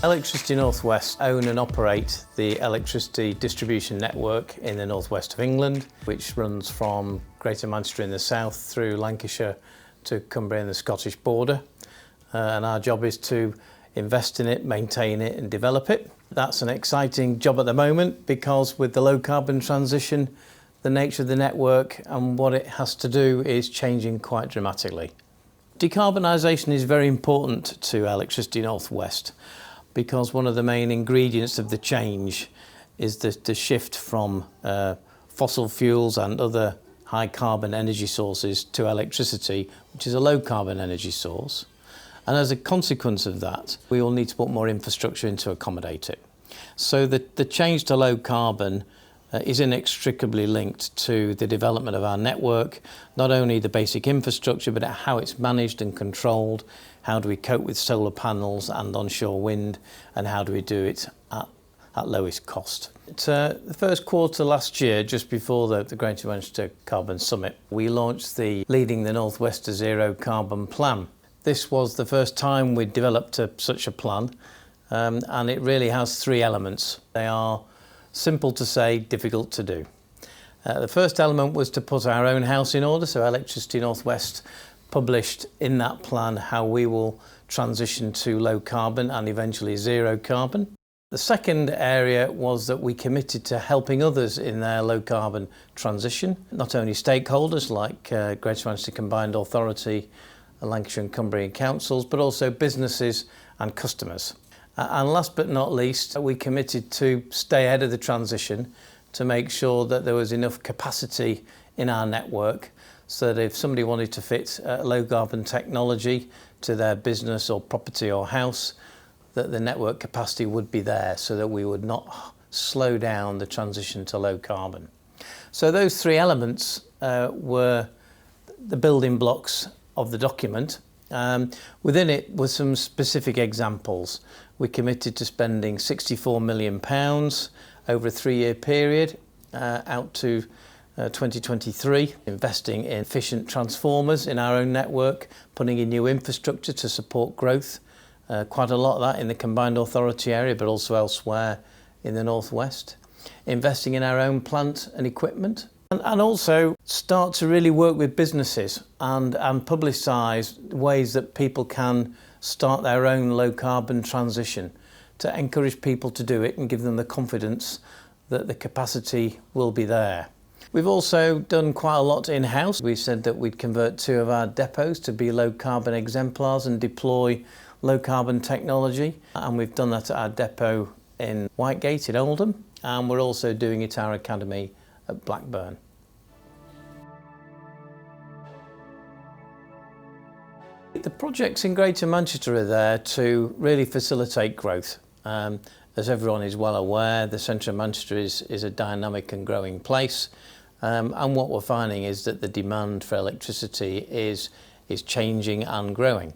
Electricity North West own and operate the electricity distribution network in the northwest of England, which runs from Greater Manchester in the south through Lancashire to Cumbria and the Scottish border. And our job is to invest in it, maintain it and develop it. That's an exciting job at the moment because with the low carbon transition, the nature of the network and what it has to do is changing quite dramatically. Decarbonisation is very important to Electricity North West because one of the main ingredients of the change is the shift from fossil fuels and other high carbon energy sources to electricity, which is a low carbon energy source. And as a consequence of that, we all need to put more infrastructure in to accommodate it. So the change to low carbon is inextricably linked to the development of our network, not only the basic infrastructure, but how it's managed and controlled. How do we cope with solar panels and onshore wind, and how do we do it at lowest cost? The first quarter last year, just before the Greater Manchester Carbon Summit, we launched the Leading the North West to Zero Carbon Plan. This was the first time we'd developed such a plan, and it really has three elements. They are simple to say, difficult to do. The first element was to put our own house in order, so Electricity North West published in that plan how we will transition to low carbon and eventually zero carbon. The second area was that we committed to helping others in their low carbon transition, not only stakeholders like Greater Manchester Combined Authority, Lancashire and Cumbrian councils, but also businesses and customers. And last but not least, we committed to stay ahead of the transition to make sure that there was enough capacity in our network so that if somebody wanted to fit low carbon technology to their business or property or house, that the network capacity would be there so that we would not slow down the transition to low carbon. So those three elements were the building blocks of the document. Within it were some specific examples. We committed to spending £64 million over a 3-year period out to 2023, investing in efficient transformers in our own network, putting in new infrastructure to support growth, quite a lot of that in the Combined Authority area but also elsewhere in the northwest, investing in our own plant and equipment, and also start to really work with businesses and publicise ways that people can start their own low carbon transition to encourage people to do it and give them the confidence that the capacity will be there. We've also done quite a lot in-house. We said that we'd convert 2 of our depots to be low carbon exemplars and deploy low carbon technology, and we've done that at our depot in Whitegate in Oldham, and we're also doing it at our academy at Blackburn. The projects in Greater Manchester are there to really facilitate growth. As everyone is well aware, the centre of Manchester is a dynamic and growing place, and what we're finding is that the demand for electricity is changing and growing.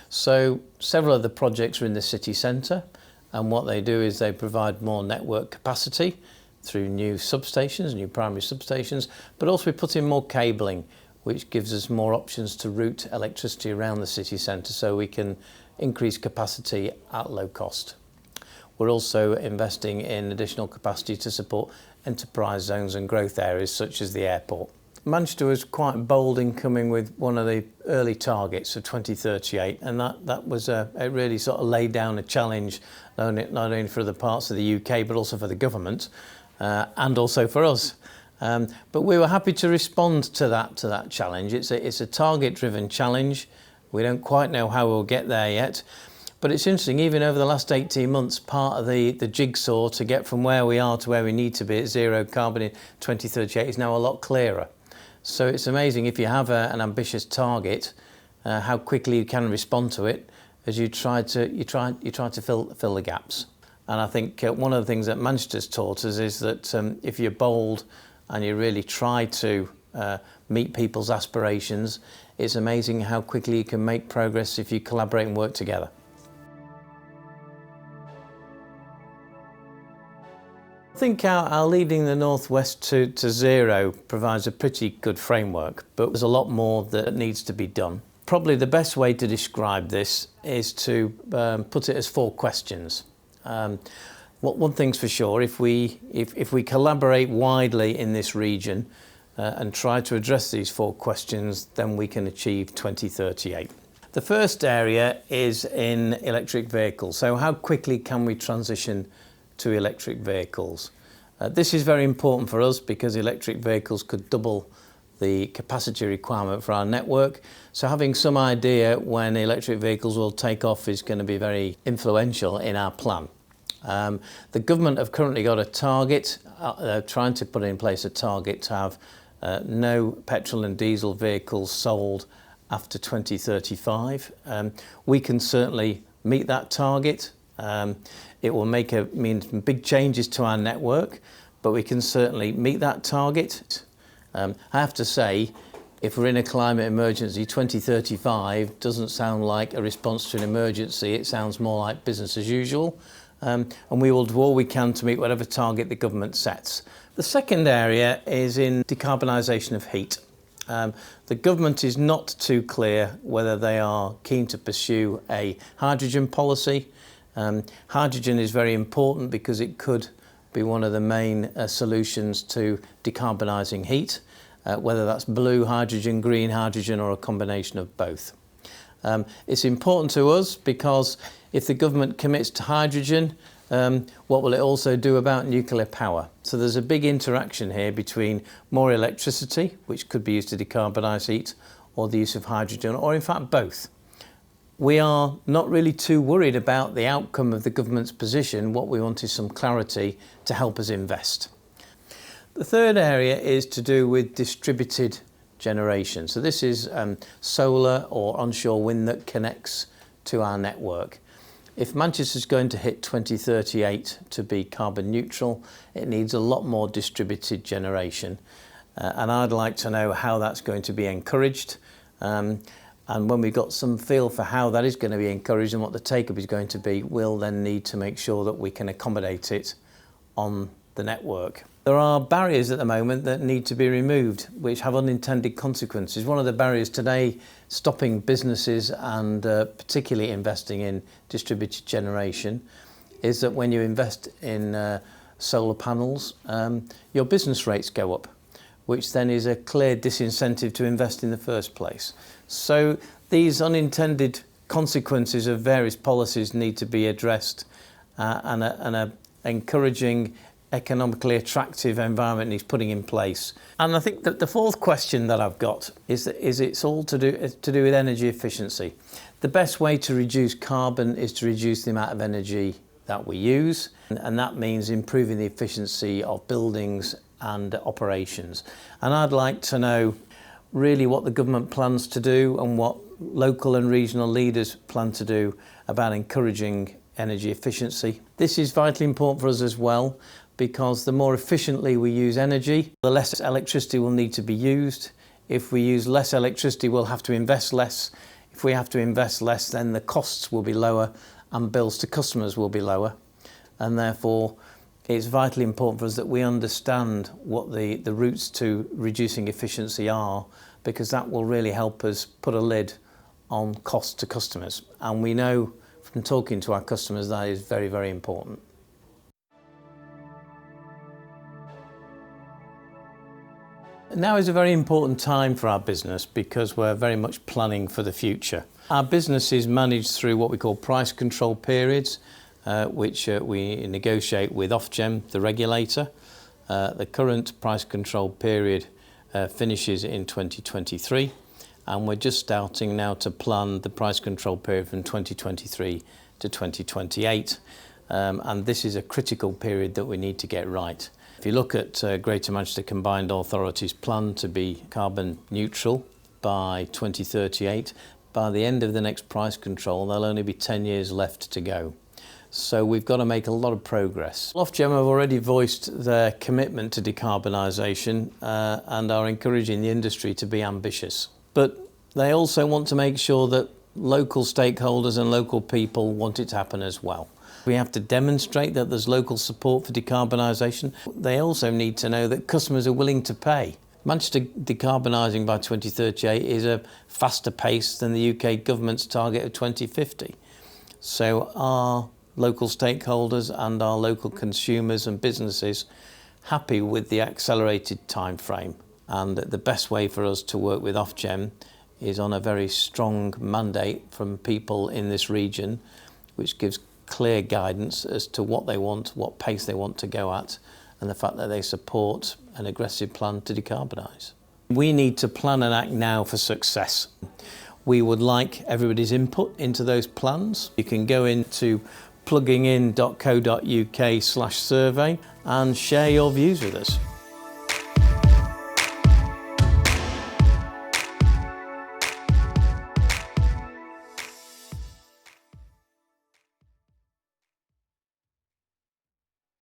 So several of the projects are in the city centre, and what they do is they provide more network capacity through new substations, new primary substations, but also we put in more cabling, which gives us more options to route electricity around the city centre so we can increase capacity at low cost. We're also investing in additional capacity to support enterprise zones and growth areas such as the airport. Manchester was quite bold in coming with one of the early targets of 2038, and that was it really sort of laid down a challenge not only for the parts of the UK but also for the government and also for us. But we were happy to respond to that challenge. It's a target-driven challenge. We don't quite know how we'll get there yet. But it's interesting, even over the last 18 months, part of the jigsaw to get from where we are to where we need to be at zero carbon in 2038 is now a lot clearer. So it's amazing if you have an ambitious target, how quickly you can respond to it as you try to fill the gaps. And I think one of the things that Manchester's taught us is that if you're bold and you really try to meet people's aspirations, it's amazing how quickly you can make progress if you collaborate and work together. I think our Leading the North West to Zero provides a pretty good framework, but there's a lot more that needs to be done. Probably the best way to describe this is to put it as 4 questions. One thing's for sure, if we collaborate widely in this region and try to address these 4 questions, then we can achieve 2038. The first area is in electric vehicles. So how quickly can we transition to electric vehicles? This is very important for us because electric vehicles could double the capacity requirement for our network. So having some idea when electric vehicles will take off is going to be very influential in our plan. The government have currently got a target, they're trying to put in place a target to have no petrol and diesel vehicles sold after 2035. We can certainly meet that target. It will mean big changes to our network, but we can certainly meet that target. I have to say, if we're in a climate emergency, 2035 doesn't sound like a response to an emergency, it sounds more like business as usual. And we will do all we can to meet whatever target the government sets. The second area is in decarbonisation of heat. The government is not too clear whether they are keen to pursue a hydrogen policy. Hydrogen is very important because it could be one of the main solutions to decarbonising heat, whether that's blue hydrogen, green hydrogen or a combination of both. It's important to us because if the government commits to hydrogen, what will it also do about nuclear power? So there's a big interaction here between more electricity, which could be used to decarbonise heat, or the use of hydrogen, or in fact both. We are not really too worried about the outcome of the government's position. What we want is some clarity to help us invest. The third area is to do with distributed generation. So this is solar or onshore wind that connects to our network. If Manchester is going to hit 2038 to be carbon neutral, it needs a lot more distributed generation. And I'd like to know how that's going to be encouraged. And when we've got some feel for how that is going to be encouraged and what the take-up is going to be, we'll then need to make sure that we can accommodate it on the network. There are barriers at the moment that need to be removed, which have unintended consequences. One of the barriers today stopping businesses and particularly investing in distributed generation is that when you invest in solar panels, your business rates go up, which then is a clear disincentive to invest in the first place. So these unintended consequences of various policies need to be addressed, and an encouraging, economically attractive environment needs putting in place. And I think that the fourth question that I've got is it's all to do with energy efficiency. The best way to reduce carbon is to reduce the amount of energy that we use, and that means improving the efficiency of buildings and operations. And I'd like to know really what the government plans to do and what local and regional leaders plan to do about encouraging energy efficiency. This is vitally important for us as well, because the more efficiently we use energy, the less electricity will need to be used. If we use less electricity, we'll have to invest less. If we have to invest less, then the costs will be lower and bills to customers will be lower. And therefore, it's vitally important for us that we understand what the routes to reducing efficiency are, because that will really help us put a lid on cost to customers. And we know from talking to our customers that is very, very important. Now is a very important time for our business because we're very much planning for the future. Our business is managed through what we call price control periods, which we negotiate with Ofgem, the regulator. The current price control period finishes in 2023, and we're just starting now to plan the price control period from 2023 to 2028. And this is a critical period that we need to get right. If you look at Greater Manchester Combined Authority's plan to be carbon neutral by 2038, by the end of the next price control, there'll only be 10 years left to go. So we've got to make a lot of progress. Ofgem have already voiced their commitment to decarbonisation and are encouraging the industry to be ambitious. But they also want to make sure that local stakeholders and local people want it to happen as well. We have to demonstrate that there's local support for decarbonisation. They also need to know that customers are willing to pay Manchester decarbonising by 2038 is a faster pace than the UK government's target of 2050. So our local stakeholders and our local consumers and businesses happy with the accelerated time frame. And the best way for us to work with Ofgem is on a very strong mandate from people in this region, which gives clear guidance as to what they want, what pace they want to go at, and the fact that they support an aggressive plan to decarbonise. We need to plan and act now for success. We would like everybody's input into those plans. You can go into pluggingin.co.uk/survey and share your views with us.